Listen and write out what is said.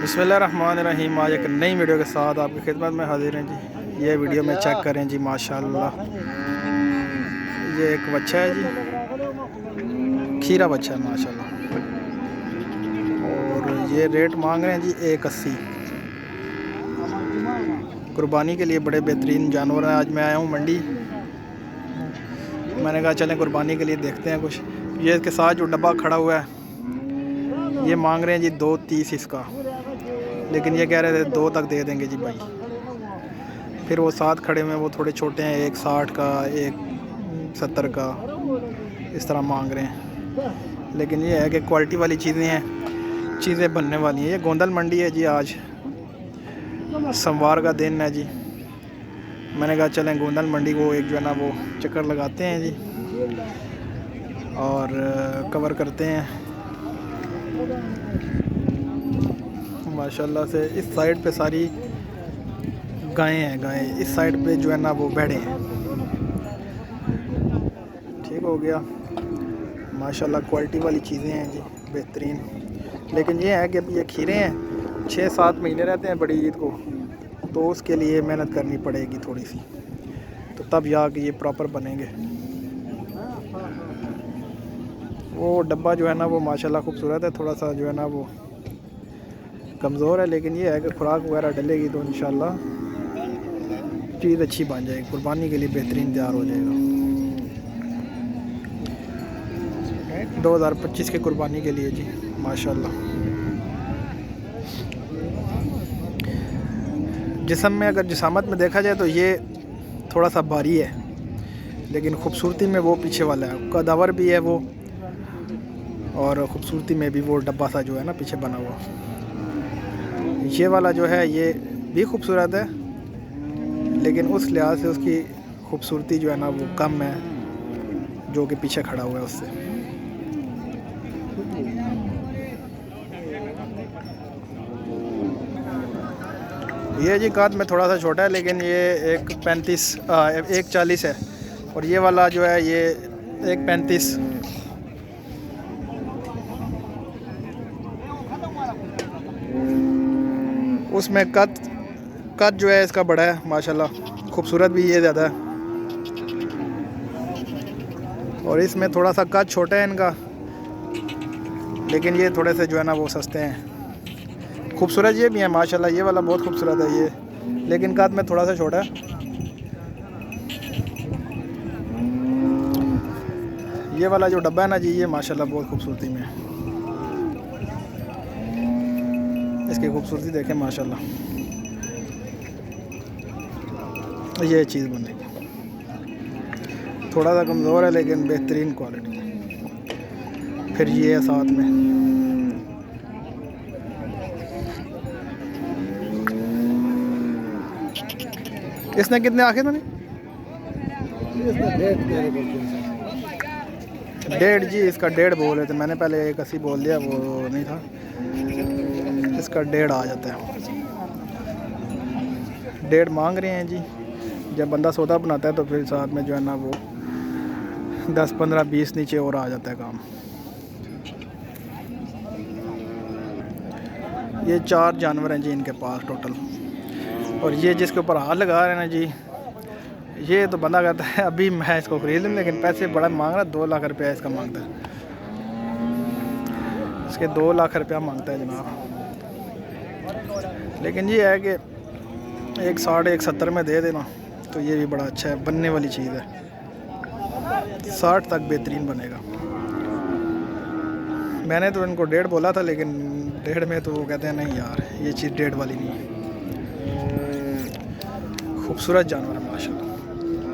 बिस्मिल्लाहिर्रहमानिर्रहीम। आज एक नई वीडियो के साथ आपकी खिदमत में हाजिर हैं जी। ये वीडियो में चेक करें जी, माशाल्लाह ये एक बच्चा है जी, खीरा बच्चा है माशाल्लाह। और ये रेट मांग रहे हैं जी 180। कुर्बानी के लिए बड़े बेहतरीन जानवर हैं। आज मैं आया हूँ मंडी, मैंने कहा चलें कुर्बानी के लिए देखते हैं कुछ। ये इसके साथ जो डब्बा खड़ा हुआ है ये मांग रहे हैं जी 230 इसका, लेकिन ये कह रहे थे 2 तक दे देंगे जी भाई। फिर वो साथ खड़े हुए हैं, वो थोड़े छोटे हैं, एक 60 का, एक 70 का, इस तरह मांग रहे हैं। लेकिन ये है कि क्वालिटी वाली चीज़ें हैं, चीज़ें बनने वाली हैं। ये गोंदल मंडी है जी, आज सोमवार का दिन है जी। मैंने कहा चलें गोंदल मंडी को एक जो है ना वो चक्कर लगाते हैं जी और कवर करते हैं। माशाल्लाह से इस साइड पे सारी गायें हैं, गायें इस साइड पे जो है ना वो भेड़े हैं। ठीक हो गया, माशाल्लाह क्वालिटी वाली चीज़ें हैं जी, बेहतरीन। लेकिन ये है कि ये खीरे हैं, 6-7 महीने रहते हैं बड़ी ईद को, तो उसके लिए मेहनत करनी पड़ेगी थोड़ी सी, तो तब जाके ये प्रॉपर बनेंगे। वो डब्बा जो है ना वो माशाल्लाह खूबसूरत है, थोड़ा सा जो है ना वो कमज़ोर है, लेकिन ये है कि खुराक वगैरह डलेगी तो इंशाल्लाह चीज़ अच्छी बन जाएगी, कुर्बानी के लिए बेहतरीन तैयार हो जाएगा। 2025 के कुर्बानी के लिए जी माशाल्लाह। जिस्म में अगर जिसामत में देखा जाए तो ये थोड़ा सा भारी है, लेकिन खूबसूरती में वो पीछे वाला है, कदावर भी है वो, और खूबसूरती में भी वो डब्बा सा जो है ना पीछे बना हुआ। ये वाला जो है ये भी खूबसूरत है, लेकिन उस लिहाज से उसकी खूबसूरती जो है ना वो कम है, जो कि पीछे खड़ा हुआ है उससे। ये जी काद में थोड़ा सा छोटा है, लेकिन ये 140 है, और ये वाला जो है ये 135। उसमें कद जो है इसका बड़ा है माशाल्लाह, खूबसूरत भी ये ज़्यादा है, और इसमें थोड़ा सा कद छोटा है इनका, लेकिन ये थोड़े से जो है ना वो सस्ते हैं। खूबसूरत ये भी है माशाल्लाह, ये वाला बहुत खूबसूरत है ये, लेकिन कद में थोड़ा सा छोटा है। ये वाला जो डब्बा है ना जी ये माशाल्लाह बहुत खूबसूरती में है, इसकी खूबसूरती देखें माशाल्लाह। ये चीज़ बनेगी, थोड़ा सा कमज़ोर है लेकिन बेहतरीन क्वालिटी। फिर ये है साथ में, इसने कितने आखे थे? 1.5 जी, इसका 1.5 बोल रहे थे, मैंने पहले 180 बोल दिया, वो नहीं था, इसका 1.5 आ जाता है। 1.5 मांग रहे हैं जी। जब बंदा सौदा बनाता है तो फिर साथ में जो है ना वो 10, 15, 20 नीचे और आ जाता है काम। ये 4 जानवर हैं जी इनके पास टोटल, और ये जिसके ऊपर हाथ लगा रहे हैं ना जी, ये तो बंदा कहता है अभी मैं इसको खरीद लूँ, लेकिन पैसे बड़ा मांग रहा है, 2 लाख रुपया इसका मांगता है, इसके 2 लाख रुपया मांगता है जनाब। लेकिन ये है कि 160, 170 में दे देना तो ये भी बड़ा अच्छा है, बनने वाली चीज़ है। 60 तक बेहतरीन बनेगा। मैंने तो इनको 1.5 बोला था, लेकिन 1.5 में तो वो कहते हैं नहीं यार ये चीज़ 1.5 वाली नहीं है। खूबसूरत जानवर है माशाल्लाह।